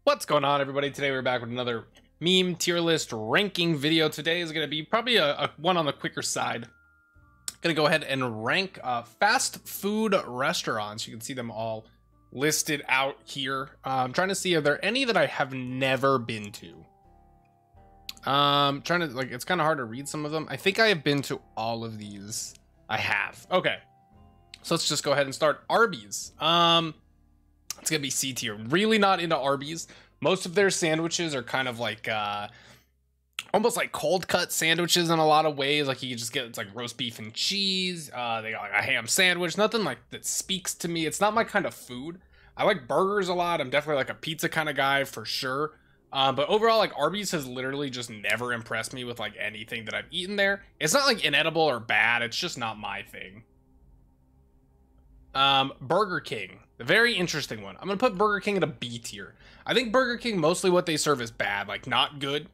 What's going on, everybody? Today we're back with another meme tier list ranking video. Today is going to be probably a one on the quicker side. Going to go ahead and rank fast food restaurants. You can see them all listed out here. I'm trying to see, are there any that I have never been to? Trying to, like, it's kind of hard to read some of them. I think I have been to all of these. I have. Okay. So let's just go ahead and start. Arby's. It's gonna be C tier. Really not into Arby's. Most of their sandwiches are kind of like almost like cold cut sandwiches in a lot of ways. Like you can just get, it's like roast beef and cheese. They got like a ham sandwich. Nothing like that speaks to me. It's not my kind of food. I like burgers a lot. I'm definitely like a pizza kind of guy for sure. But overall, like Arby's has literally just never impressed me with like anything that I've eaten there. It's not like inedible or bad. It's just not my thing. Burger King, the very interesting one. I'm gonna put Burger King at a B tier. I think Burger King, mostly what they serve is bad, like not good.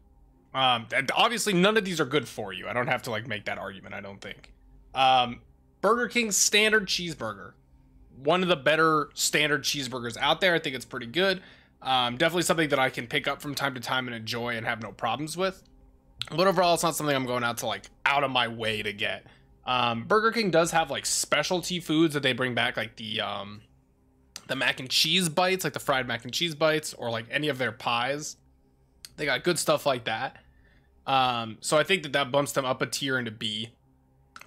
And obviously none of these are good for you. I don't have to like make that argument, I don't think. Burger King's standard cheeseburger, one of the better standard cheeseburgers out there. I think it's pretty good. Definitely something that I can pick up from time to time and enjoy and have no problems with. But overall, it's not something I'm going out to like out of my way to get. Burger King does have like specialty foods that they bring back, like the mac and cheese bites, like the fried mac and cheese bites, or like any of their pies. They got good stuff like that. So I think that bumps them up a tier into B,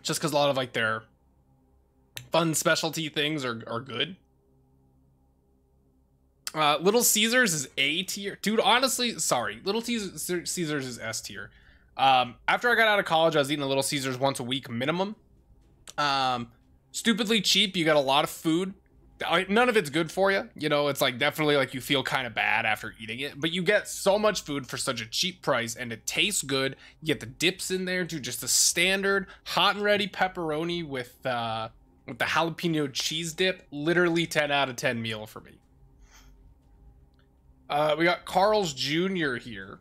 just because a lot of like their fun specialty things are good. Little Caesars is A tier. Dude, honestly, sorry. Little Caesars is S tier. After I got out of college, I was eating a Little Caesars once a week minimum. Stupidly cheap. You got a lot of food. None of it's good for you. You know, it's like definitely like you feel kind of bad after eating it, but you get so much food for such a cheap price and it tastes good. You get the dips in there, dude. Just a standard hot and ready pepperoni with the jalapeno cheese dip. Literally 10 out of 10 meal for me. We got Carl's Jr. here.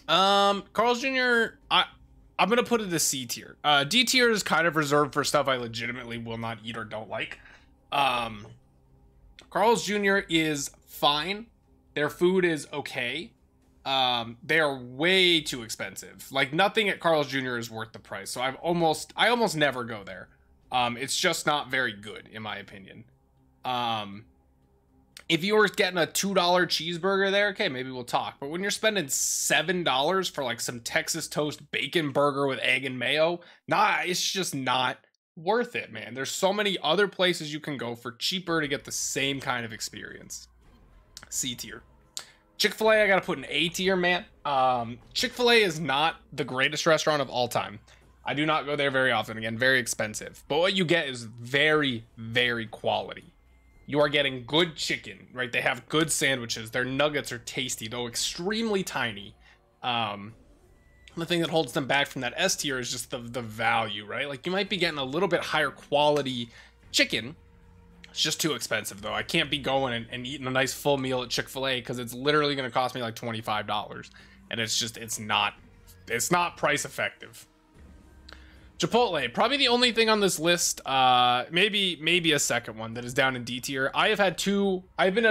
Carl's Jr. I'm gonna put it a C tier. D tier is kind of reserved for stuff I legitimately will not eat or don't like. Carl's Jr. is fine. Their food is okay. They are way too expensive. Like nothing at Carl's Jr. is worth the price. So I almost never go there. It's just not very good in my opinion. If you were getting a $2 cheeseburger there, okay, maybe we'll talk. But when you're spending $7 for like some Texas toast bacon burger with egg and mayo, nah, it's just not worth it, man. There's so many other places you can go for cheaper to get the same kind of experience. C tier. Chick-Fil-A, I gotta put an A tier, man. Chick-Fil-A is not the greatest restaurant of all time. I do not go there very often. Again, very expensive. But what you get is very, very quality. You are getting good chicken, right? They have good sandwiches. Their nuggets are tasty, though extremely tiny. The thing that holds them back from that S tier is just the value, right? Like you might be getting a little bit higher quality chicken. It's just too expensive, though. I can't be going and eating a nice full meal at Chick-Fil-A because it's literally going to cost me like $25. And it's not price effective. Chipotle, probably the only thing on this list, maybe a second one that is down in D tier. I've been at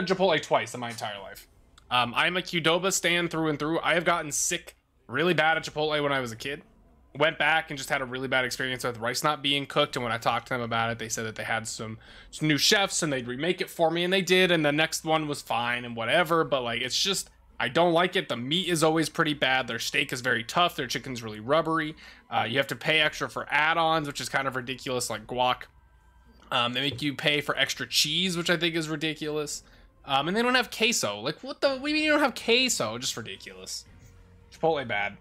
Chipotle twice in my entire life. I'm a Qdoba stan through and through. I have gotten sick really bad at Chipotle when I was a kid. Went back and just had a really bad experience with rice not being cooked. And when I talked to them about it, they said that they had some new chefs and they'd remake it for me, and they did. And the next one was fine and whatever. But like, it's just, I don't like it. The meat is always pretty bad. Their steak is very tough. Their chicken's really rubbery. You have to pay extra for add-ons, which is kind of ridiculous, like guac. They make you pay for extra cheese, which I think is ridiculous. And they don't have queso. Like, what do you mean you don't have queso? Just ridiculous. Chipotle bad.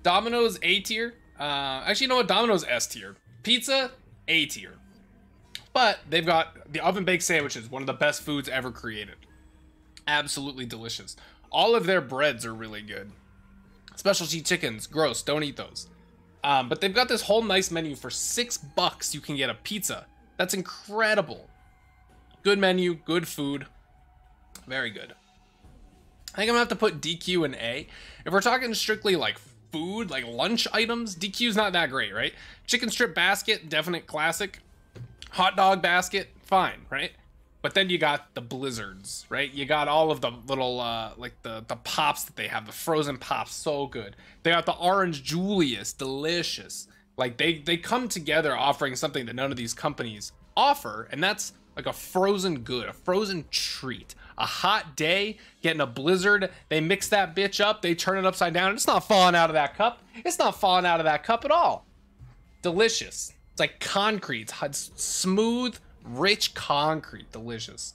Domino's A tier. Actually, you know what? Domino's S tier. Pizza, A tier. But they've got the oven-baked sandwiches, one of the best foods ever created. Absolutely delicious. All of their breads are really good. Specialty chickens, gross, don't eat those. But they've got this whole nice menu for $6. You can get a pizza. That's incredible. Good menu, good food, very good. I think I'm gonna have to put DQ and A. If we're talking strictly like food, like lunch items, DQ's not that great, right? Chicken strip basket, definite classic. Hot dog basket, fine, right? But then you got the blizzards, right? You got all of the little like the pops that they have, the frozen pops, so good. They got the orange Julius, delicious. Like they come together offering something that none of these companies offer, and that's like a frozen good, a frozen treat. A hot day, getting a blizzard, they mix that bitch up, they turn it upside down, and it's not falling out of that cup. It's not falling out of that cup at all. Delicious. It's like concrete. It's smooth, rich concrete. Delicious.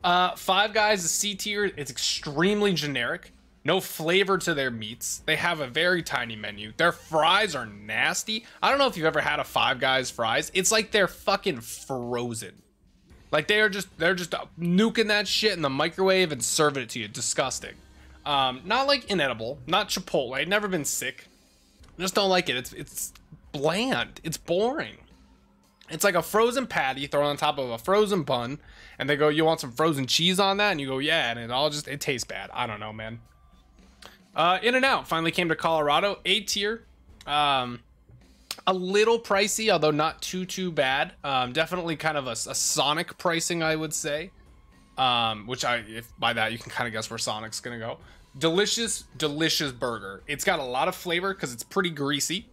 Five Guys is C tier. It's extremely generic. No flavor to their meats. They have a very tiny menu. Their fries are nasty. I don't know if you've ever had a Five Guys fries. It's like they're fucking frozen. Like they're just nuking that shit in the microwave and serving it to you. Disgusting. Not like inedible. Not Chipotle. I've never been sick. I just don't like it. It's bland. It's boring. It's like a frozen patty thrown on top of a frozen bun, and they go, "You want some frozen cheese on that?" And you go, "Yeah," and it tastes bad. I don't know, man. In-N-Out finally came to Colorado. A tier. A little pricey, although not too bad. Definitely kind of a Sonic pricing, I would say. Which if by that you can kind of guess where Sonic's gonna go. Delicious burger. It's got a lot of flavor because it's pretty greasy,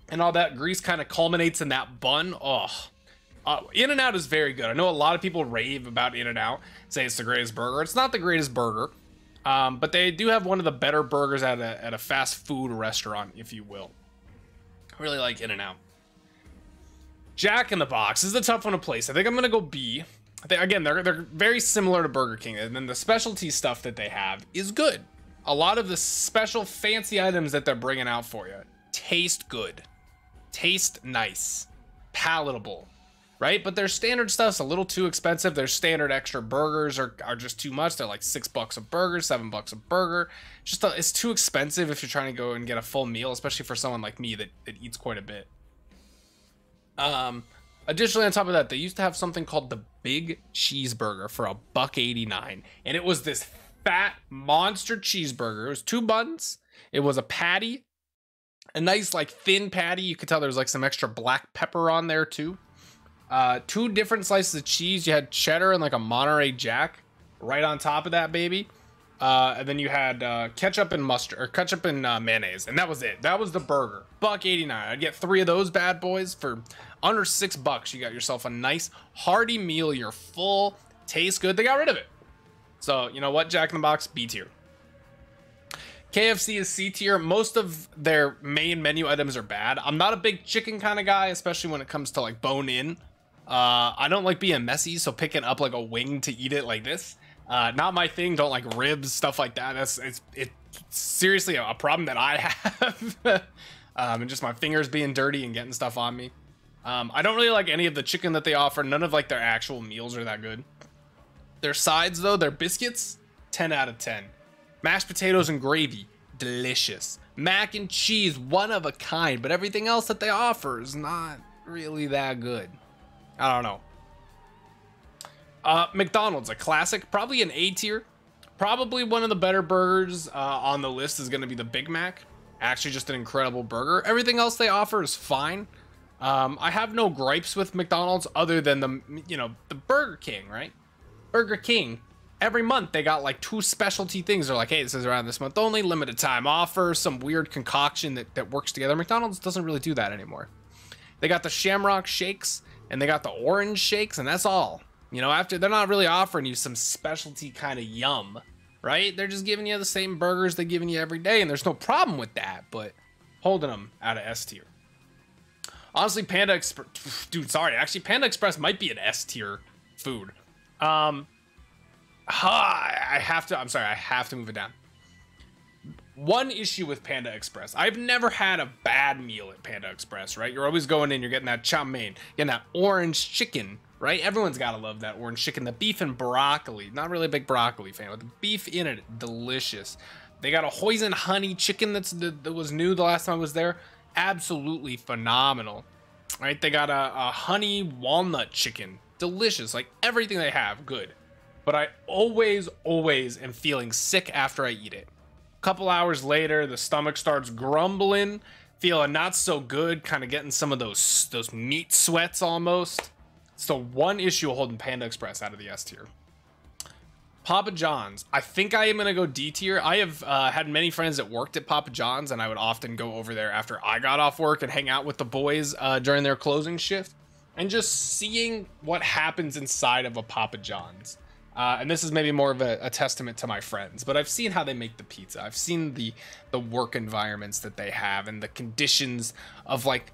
and all that grease kind of culminates in that bun. In-N-Out is very good. I know a lot of people rave about In-N-Out, say it's the greatest burger. It's not the greatest burger, but they do have one of the better burgers at a fast food restaurant, if you will. I really like In-N-Out. Jack in the Box is a tough one to place. I think I'm gonna go B. Again, they're very similar to Burger King, and then the specialty stuff that they have is good. A lot of the special fancy items that they're bringing out for you taste good, taste nice, palatable, right? But their standard stuff's a little too expensive. Their standard extra burgers are just too much. They're like $6 a burger, $7 a burger. It's too expensive if you're trying to go and get a full meal, especially for someone like me that eats quite a bit. Additionally, on top of that, they used to have something called the Big Cheeseburger for $1.89, and it was this fat monster cheeseburger. It was 2 buns. It was a patty, a nice like thin patty. You could tell there was like some extra black pepper on there too. 2 different slices of cheese. You had cheddar and like a Monterey Jack right on top of that baby. And then you had ketchup and mustard, or ketchup and mayonnaise, and that was it. That was the burger. $1.89. I'd get 3 of those bad boys for under $6. You got yourself a nice hearty meal. You're full, tastes good. They got rid of it. So you know what? Jack in the Box, B tier. KFC is C tier. Most of their main menu items are bad. I'm not a big chicken kind of guy, especially when it comes to like bone in. I don't like being messy, so picking up like a wing to eat it like this, not my thing. Don't like ribs, stuff like that. It's seriously a problem that I have. And just my fingers being dirty and getting stuff on me. I don't really like any of the chicken that they offer. None of like their actual meals are that good. Their sides though, their biscuits, 10 out of 10. Mashed potatoes and gravy, delicious. Mac and cheese, one of a kind, but everything else that they offer is not really that good. I don't know. McDonald's, a classic, probably an A tier. Probably one of the better burgers on the list is going to be the Big Mac. Actually, just an incredible burger. Everything else they offer is fine. I have no gripes with McDonald's other than the Burger King, right? Burger King. Every month they got like 2 specialty things. They're like, hey, this is around this month only, limited time offer, some weird concoction that works together. McDonald's doesn't really do that anymore. They got the Shamrock Shakes and they got the Orange Shakes, and that's all. You know, after they're not really offering you some specialty kind of yum, right? They're just giving you the same burgers they're giving you every day, and there's no problem with that, but holding them out of S tier. Honestly, Panda Express, dude, sorry. Actually, Panda Express might be an S tier food. I have to move it down. One issue with Panda Express. I've never had a bad meal at Panda Express, right? You're always going in, you're getting that chow mein, getting that orange chicken, right? Everyone's got to love that orange chicken. The beef and broccoli. Not really a big broccoli fan, but the beef in it, delicious. They got a hoisin honey chicken that was new the last time I was there. Absolutely phenomenal, right? They got a honey walnut chicken. Delicious. Like everything they have, good. But I always am feeling sick after I eat it. A couple hours later, the stomach starts grumbling, feeling not so good, kind of getting some of those meat sweats almost. So one issue holding Panda Express out of the S tier. Papa John's. I think I am going to go D tier. I have had many friends that worked at Papa John's, and I would often go over there after I got off work and hang out with the boys during their closing shift. And just seeing what happens inside of a Papa John's. And this is maybe more of a testament to my friends, but I've seen how they make the pizza. I've seen the work environments that they have and the conditions of like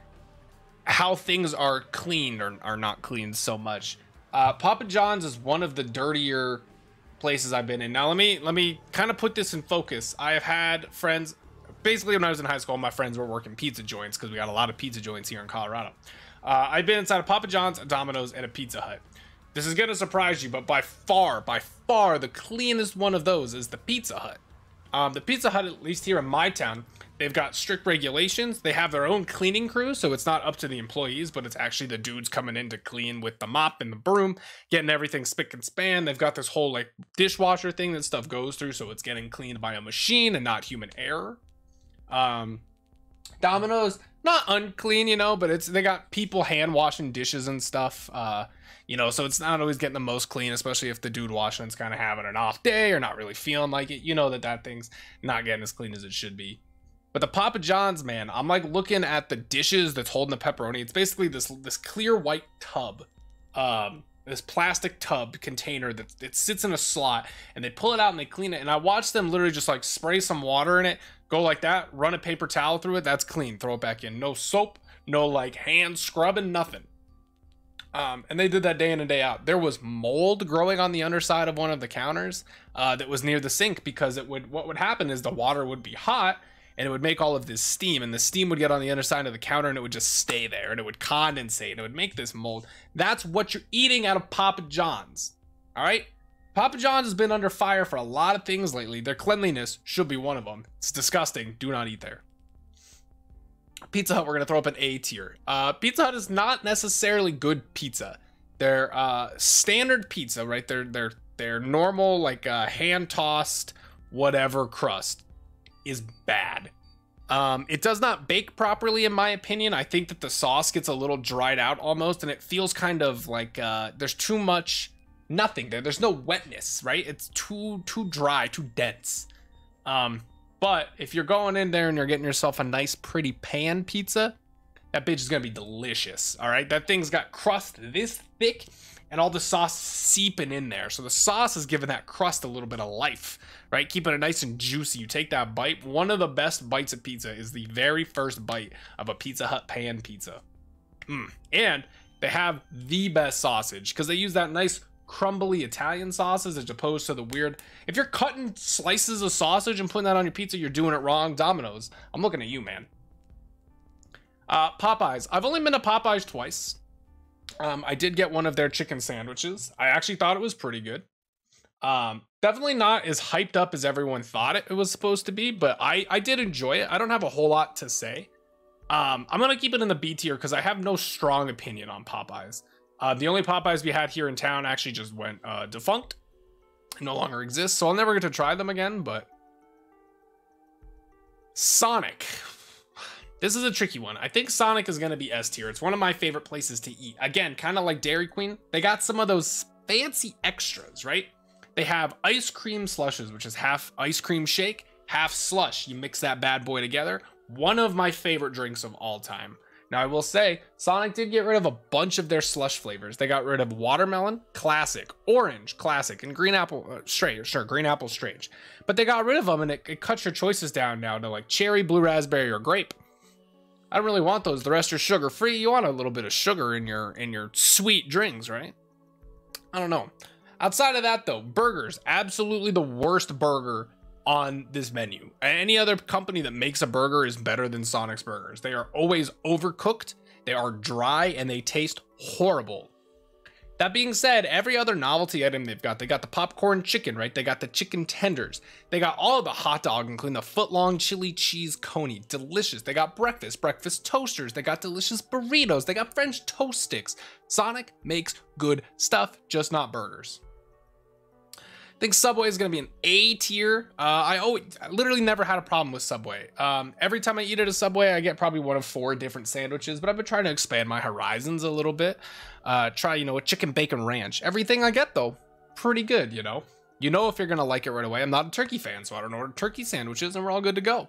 how things are cleaned or are not cleaned so much. Papa John's is one of the dirtier places I've been in. Now let me kind of put this in focus. I have had friends, basically when I was in high school, my friends were working pizza joints because we got a lot of pizza joints here in Colorado. I've been inside of Papa John's, a Domino's, and a Pizza Hut. This is going to surprise you, but by far, the cleanest one of those is the Pizza Hut. The Pizza Hut, at least here in my town, they've got strict regulations. They have their own cleaning crew, so it's not up to the employees, but it's actually the dudes coming in to clean with the mop and the broom, getting everything spick and span. They've got this whole like dishwasher thing that stuff goes through, so it's getting cleaned by a machine and not human error. Domino's, not unclean, you know, but they got people hand washing dishes and stuff. You know, so it's not always getting the most clean, especially if the dude washing it's kind of having an off day or not really feeling like it. You know that thing's not getting as clean as it should be. But the Papa John's, man, I'm like looking at the dishes that's holding the pepperoni. It's basically this clear white tub, this plastic tub container that it sits in a slot, and they pull it out and they clean it. And I watch them literally just like spray some water in it, go like that, run a paper towel through it. That's clean. Throw it back in. No soap, no like hand scrubbing, nothing. And they did that day in and day out. There was mold growing on the underside of one of the counters that was near the sink because what would happen is the water would be hot and it would make all of this steam, and the steam would get on the underside of the counter and it would just stay there and it would condensate and it would make this mold. That's what you're eating out of Papa John's. All right. Papa John's has been under fire for a lot of things lately. Their cleanliness should be one of them. It's disgusting. Do not eat there. Pizza Hut, we're gonna throw up an A tier. Pizza Hut is not necessarily good pizza. Their standard pizza, right? Their normal like hand tossed whatever crust is bad. It does not bake properly, in my opinion. I think that the sauce gets a little dried out almost, and it feels kind of like there's too much nothing there. There's no wetness, right? It's too dry, too dense. But if you're going in there and you're getting yourself a nice pretty pan pizza, that bitch is gonna be delicious. All right, that thing's got crust this thick and all the sauce seeping in there, so the sauce is giving that crust a little bit of life, right? Keeping it nice and juicy. You take that bite. One of the best bites of pizza is the very first bite of a Pizza Hut pan pizza. And they have the best sausage because they use that nice crumbly Italian sauces as opposed to the weird. If you're cutting slices of sausage and putting that on your pizza, you're doing it wrong. Domino's, I'm looking at you, man. Popeyes. I've only been to Popeyes twice. I did get one of their chicken sandwiches. I actually thought it was pretty good. Definitely not as hyped up as everyone thought it was supposed to be, but I did enjoy it. I don't have a whole lot to say. I'm gonna keep it in the B tier because I have no strong opinion on Popeyes. The only Popeyes we had here in town actually just went defunct. No longer exists, so I'll never get to try them again, but Sonic. This is a tricky one. I think Sonic is going to be S tier. It's one of my favorite places to eat. Again, kind of like Dairy Queen. They got some of those fancy extras, right? They have ice cream slushes, which is half ice cream shake, half slush. You mix that bad boy together. One of my favorite drinks of all time. Now, I will say, Sonic did get rid of a bunch of their slush flavors. They got rid of watermelon, classic, orange, classic, and green apple, strange, sure, green apple, strange. But they got rid of them, and it cuts your choices down now to like cherry, blue raspberry, or grape. I don't really want those. The rest are sugar-free. You want a little bit of sugar in your sweet drinks, right? I don't know. Outside of that, though, burgers, absolutely the worst burger on this menu. Any other company that makes a burger is better than Sonic's burgers. They are always overcooked, they are dry, and they taste horrible. That being said, every other novelty item they got the popcorn chicken, right? They got the chicken tenders. They got all of the hot dog, including the foot-long chili cheese coney. Delicious. They got breakfast toasters. They got delicious burritos. They got French toast sticks. Sonic makes good stuff, just not burgers. I think Subway is going to be an A tier. I literally never had a problem with Subway. Every time I eat at a Subway, I get probably one of 4 different sandwiches, but I've been trying to expand my horizons a little bit. Try, a chicken bacon ranch. Everything I get, though, pretty good, You know if you're going to like it right away. I'm not a turkey fan, so I don't order turkey sandwiches, and we're all good to go.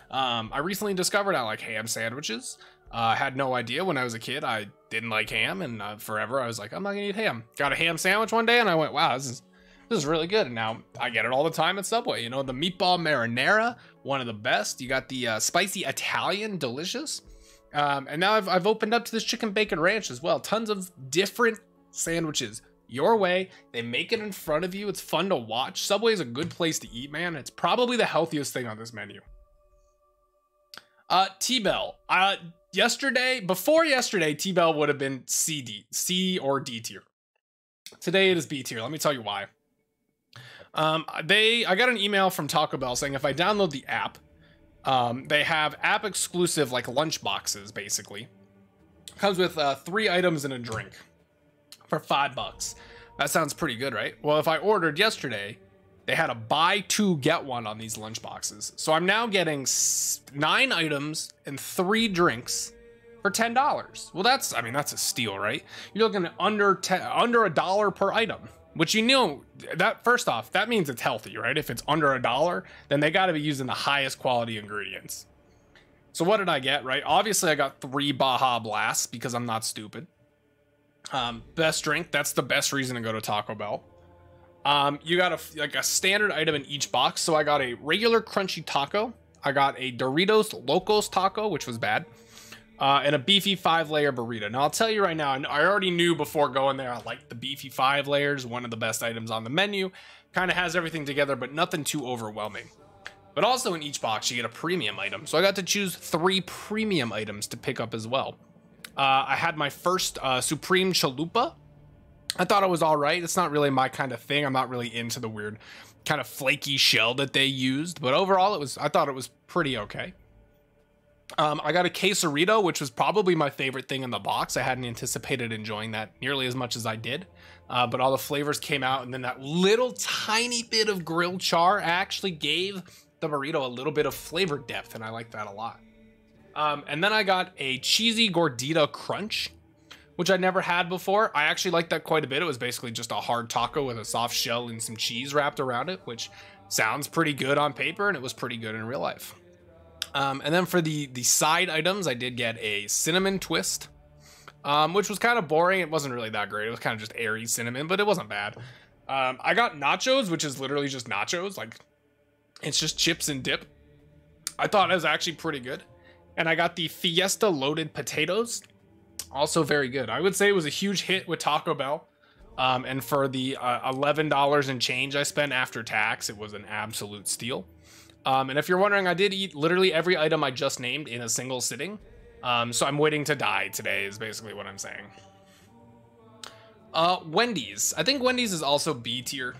I recently discovered I like ham sandwiches. I had no idea when I was a kid. I didn't like ham, and forever I was like, I'm not going to eat ham. Got a ham sandwich one day, and I went, wow, this is really good. And now I get it all the time at Subway. The meatball marinara, one of the best. You got the spicy Italian, delicious. And now I've opened up to this chicken bacon ranch as well. Tons of different sandwiches your way. They make it in front of you. It's fun to watch. Subway is a good place to eat, man. It's probably the healthiest thing on this menu. T-Bell. Before yesterday, T-Bell would have been C or D tier. Today it is B tier. Let me tell you why. I got an email from Taco Bell saying if I download the app, they have app exclusive like lunch boxes, basically. Comes with 3 items and a drink for $5. That sounds pretty good, right? Well, if I ordered yesterday, they had a buy 2 get 1 on these lunch boxes. So I'm now getting 9 items and 3 drinks for $10. Well, that's a steal, right? You're looking at under $1 per item. Which that first off, that means it's healthy, right? If it's under $1, then they got to be using the highest quality ingredients. So what did I get, right? Obviously, I got 3 Baja Blasts because I'm not stupid. Best drink, that's the best reason to go to Taco Bell. You got a standard item in each box. So I got a regular crunchy taco. I got a Doritos Locos taco, which was bad. And a beefy 5-layer burrito. Now, I'll tell you right now, I already knew before going there, I liked the beefy 5 layers, one of the best items on the menu. Kind of has everything together, but nothing too overwhelming. But also in each box, you get a premium item. So I got to choose 3 premium items to pick up as well. I had my first Supreme Chalupa. I thought it was all right. It's not really my kind of thing. I'm not really into the weird kind of flaky shell that they used. But overall, I thought it was pretty okay. I got a quesarito, which was probably my favorite thing in the box. I hadn't anticipated enjoying that nearly as much as I did. But all the flavors came out, and then that little tiny bit of grilled char actually gave the burrito a little bit of flavor depth, and I like that a lot. And then I got a cheesy gordita crunch, which I never had before. I actually liked that quite a bit. It was basically just a hard taco with a soft shell and some cheese wrapped around it, which sounds pretty good on paper, and it was pretty good in real life. And then for the side items, I did get a cinnamon twist, which was kind of boring. It wasn't really that great. It was kind of just airy cinnamon, but it wasn't bad. I got nachos, which is literally just nachos. Like, it's just chips and dip. I thought it was actually pretty good. And I got the Fiesta loaded potatoes. Also very good. I would say it was a huge hit with Taco Bell. And for the $11 and change I spent after tax, it was an absolute steal. And if you're wondering, I did eat literally every item I just named in a single sitting. So I'm waiting to die today is basically what I'm saying. Wendy's. I think Wendy's is also B tier.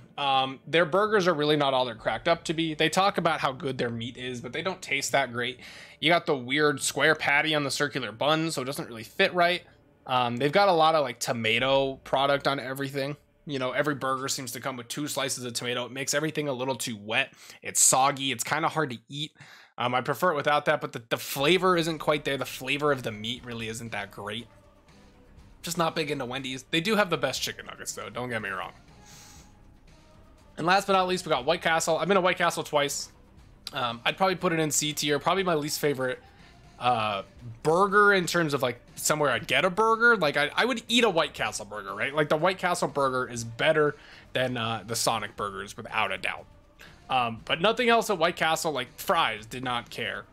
Their burgers are really not all they're cracked up to be. They talk about how good their meat is, but they don't taste that great. You got the weird square patty on the circular bun, so it doesn't really fit right. They've got a lot of like tomato product on everything. Every burger seems to come with 2 slices of tomato. It makes everything a little too wet. It's soggy. It's kind of hard to eat. I prefer it without that, but the flavor isn't quite there. The flavor of the meat really isn't that great. Just not big into Wendy's. They do have the best chicken nuggets, though. Don't get me wrong. And last but not least, we got White Castle. I've been to White Castle twice. I'd probably put it in C tier. Probably my least favorite burger in terms of like somewhere I'd get a burger. Like I would eat a White Castle burger, right? Like the White Castle burger is better than the Sonic burgers without a doubt. But nothing else at White Castle, like fries, did not care.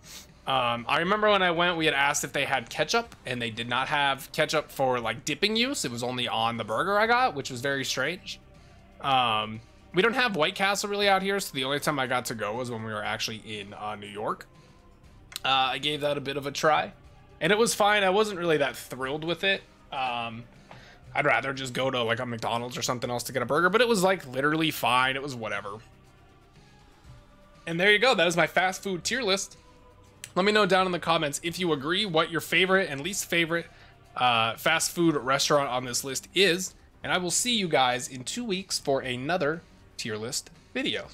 I remember when I went, we had asked if they had ketchup, and they did not have ketchup for like dipping use. It was only on the burger I got, which was very strange. We don't have White Castle really out here, so the only time I got to go was when we were actually in New York. I gave that a bit of a try, and it was fine. I wasn't really that thrilled with it. I'd rather just go to like a McDonald's or something else to get a burger, but it was like literally fine. It was whatever. And there you go. That is my fast food tier list. Let me know down in the comments if you agree what your favorite and least favorite fast food restaurant on this list is. And I will see you guys in 2 weeks for another tier list video.